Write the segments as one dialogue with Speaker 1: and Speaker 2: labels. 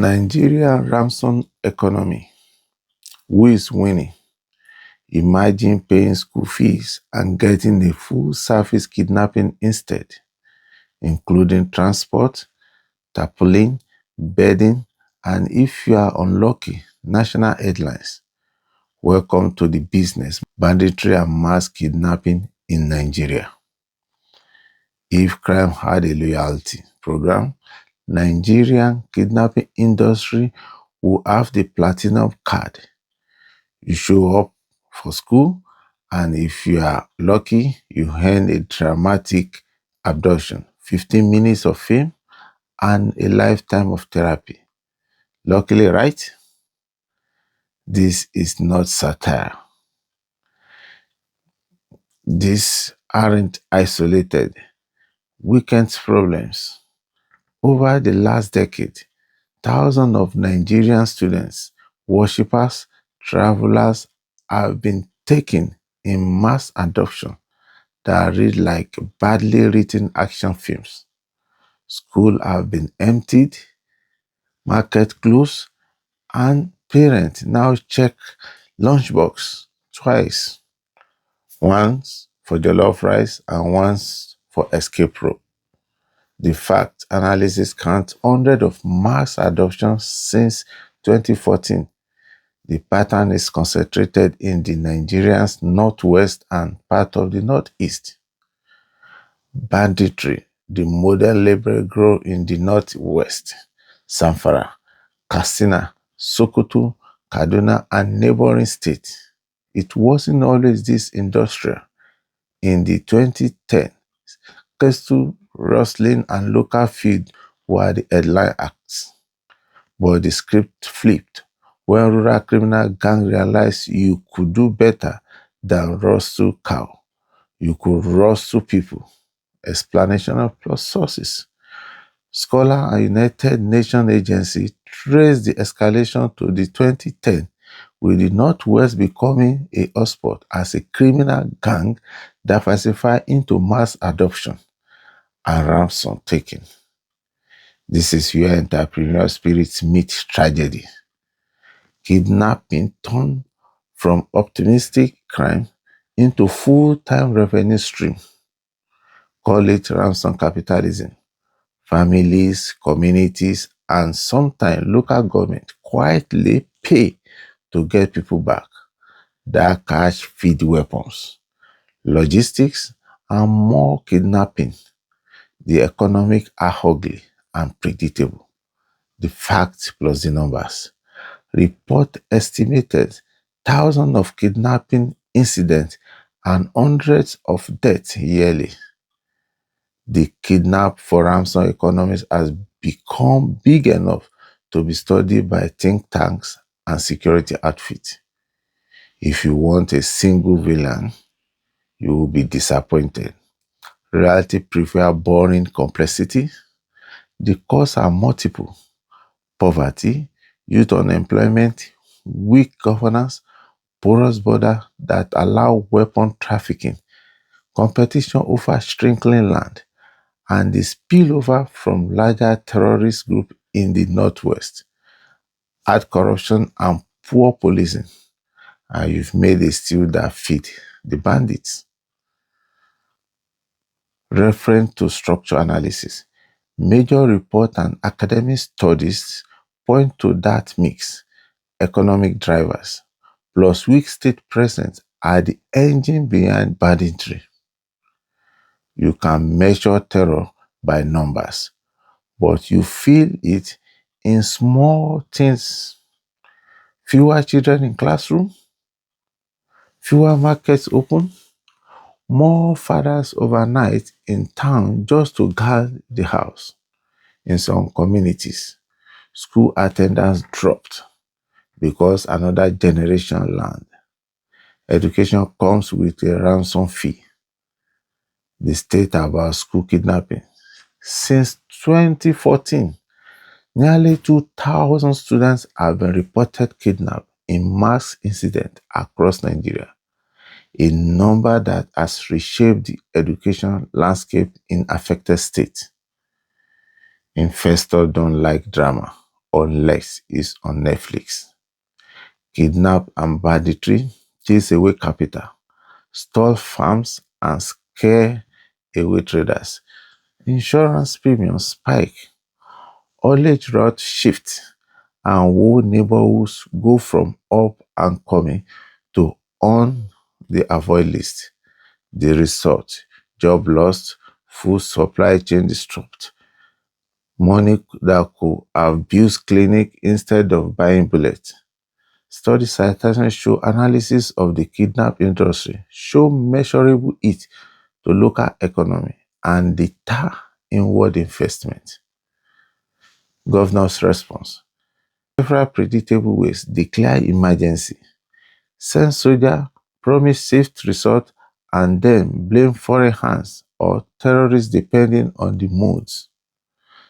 Speaker 1: Nigeria ransom economy. Who is winning? Imagine paying school fees and getting a full service kidnapping instead, including transport, tarpaulin, bedding, and if you are unlucky, national headlines. Welcome to the business, banditry and mass kidnapping in Nigeria. If crime had a loyalty program, Nigerian kidnapping industry will have the platinum card. You show up for school, and if you are lucky, you earn a dramatic abduction, 15 minutes of fame, and a lifetime of therapy. Luckily, right? This is not satire. These aren't isolated weekend problems. Over the last decade, thousands of Nigerian students, worshippers, travelers have been taken in mass adoption that read like badly written action films. Schools have been emptied, market closed, and parents now check lunchbox twice, once for jollof rice and once for escape rope. The fact analysis counts hundreds of mass adoptions since 2014. The pattern is concentrated in the Nigerian's northwest and part of the northeast. Banditry, the modern labor grow in the northwest, Zamfara, Katsina, Sokoto, Kaduna, and neighboring states. It wasn't always this industrial. In the 2010s, castle rustling and local feud were the headline acts. But the script flipped when rural criminal gang realized you could do better than rustle cow. You could rustle people. Explanation plus sources. Scholar and United Nations Agency traced the escalation to the 2010, with the Northwest becoming a hotspot as a criminal gang diversified into mass adoption and ransom taking. This is where entrepreneurial spirits meet tragedy. Kidnapping turned from optimistic crime into full-time revenue stream. Call it ransom capitalism. Families, communities, and sometimes local government quietly pay to get people back. That cash feed weapons, logistics, and more kidnapping. The economic are ugly and predictable. The facts plus the numbers. Report estimated thousands of kidnapping incidents and hundreds of deaths yearly. The kidnap for ransom economies has become big enough to be studied by think tanks and security outfits. If you want a single villain, you will be disappointed. Reality prefers boring complexity. The causes are multiple: poverty, youth unemployment, weak governance, porous borders that allow weapon trafficking, competition over shrinking land, and the spillover from larger terrorist groups in the Northwest. Add corruption and poor policing, and you've made a stew that fit the bandits. Reference to structure analysis. Major reports and academic studies point to that mix. Economic drivers plus weak state presence are the engine behind banditry. You can measure terror by numbers, but you feel it in small things. Fewer children in classroom, fewer markets open, more fathers overnight in town just to guard the house. In some communities, school attendance dropped because another generation learned. Education comes with a ransom fee. The state about school kidnapping. Since 2014, nearly 2,000 students have been reported kidnapped in mass incidents across Nigeria, a number that has reshaped the education landscape in affected states. Investors don't like drama. unless it's on Netflix. Kidnap and banditry chase away capital, stall farms, and scare away traders. Insurance premiums spike, haulage route shift, and whole neighborhoods go from up and coming to on the avoid list. The result: job lost, food supply chain disrupted, money that could have built clinic instead of buying bullets. Study citations show analysis of the kidnap industry show measurable hit to local economy and deter inward investment. Governor's response: several predictable ways. Declare emergency, send soldier, promise safe resort, and then blame foreign hands or terrorists depending on the modes.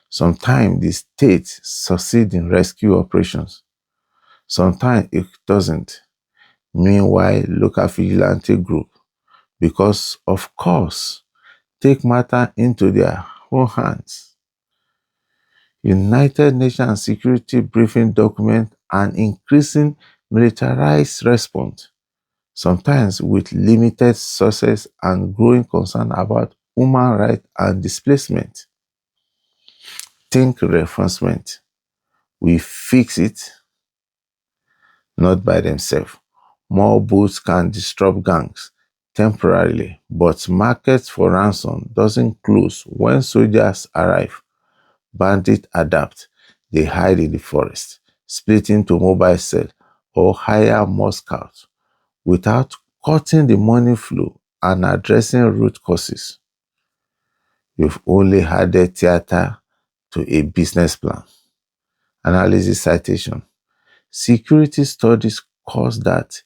Speaker 1: Sometimes the state succeeds in rescue operations, sometimes it doesn't. Meanwhile, local vigilante group, because of course, take matter into their own hands. United Nations Security Briefing document an increasing militarized response, sometimes with limited success and growing concern about human rights and displacement. Think reinforcement. We fix it, not by themselves. More boats can disrupt gangs temporarily, but markets for ransom doesn't close when soldiers arrive. Bandits adapt. They hide in the forest, split into mobile cells, or hire more scouts without cutting the money flow and addressing root causes. You've only added theater to a business plan. Analysis citation. Security studies cause that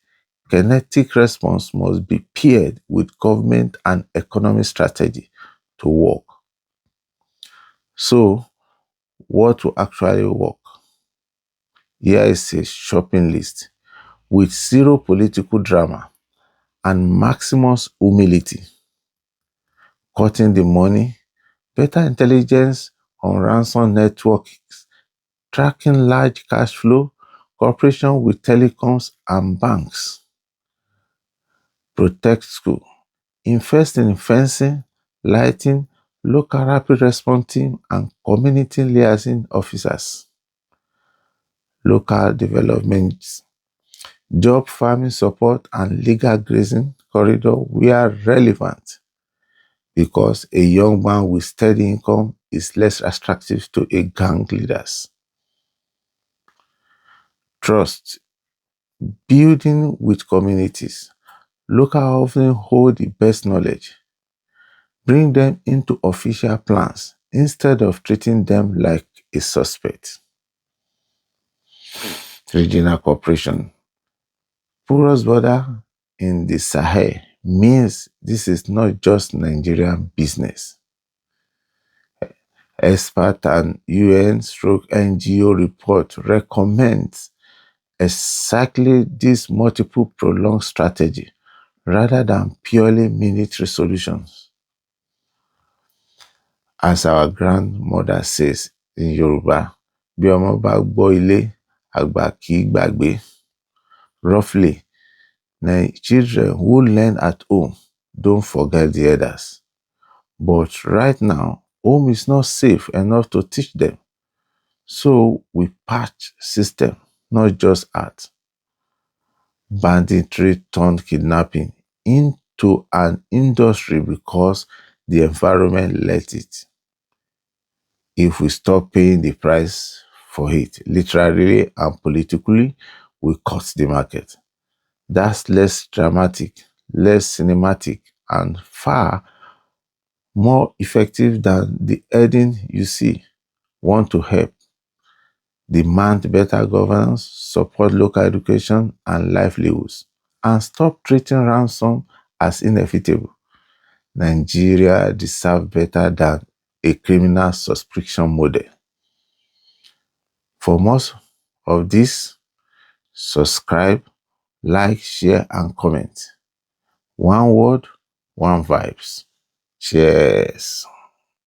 Speaker 1: kinetic response must be paired with government and economic strategy to work. So, what will actually work? Here is a shopping list with zero political drama and maximum humility. Cutting the money, better intelligence on ransom networks, tracking large cash flow, cooperation with telecoms and banks. Protect school. Invest in fencing, lighting, local rapid response team, and community liaison officers. Local development, job farming support, and legal grazing corridor where relevant, because a young man with steady income is less attractive to a gang leaders. Trust, building with communities. Local often hold the best knowledge. Bring them into official plans instead of treating them like a suspect. Regional cooperation. Porous border in the Sahel means this is not just Nigerian business. Expert and UN/NGO report recommends exactly this multiple prolonged strategy rather than purely military solutions. As our grandmother says in Yoruba, bí ọmọ bá gbọ́ ilé, àgbà kì í gbàgbé. Roughly, children who learn at home don't forget the others. But right now, home is not safe enough to teach them. So we patch system, not just art. Banditry turned kidnapping into an industry because the environment let it. If we stop paying the price for it, literally and politically, we cut the market. That's less dramatic, less cinematic, and far more effective than the heading you see. Want to help, demand better governance, support local education and livelihoods, and stop treating ransom as inevitable. Nigeria deserves better than a criminal subscription model. For most of this, subscribe, like, share, and comment. One word, one vibes. Cheers.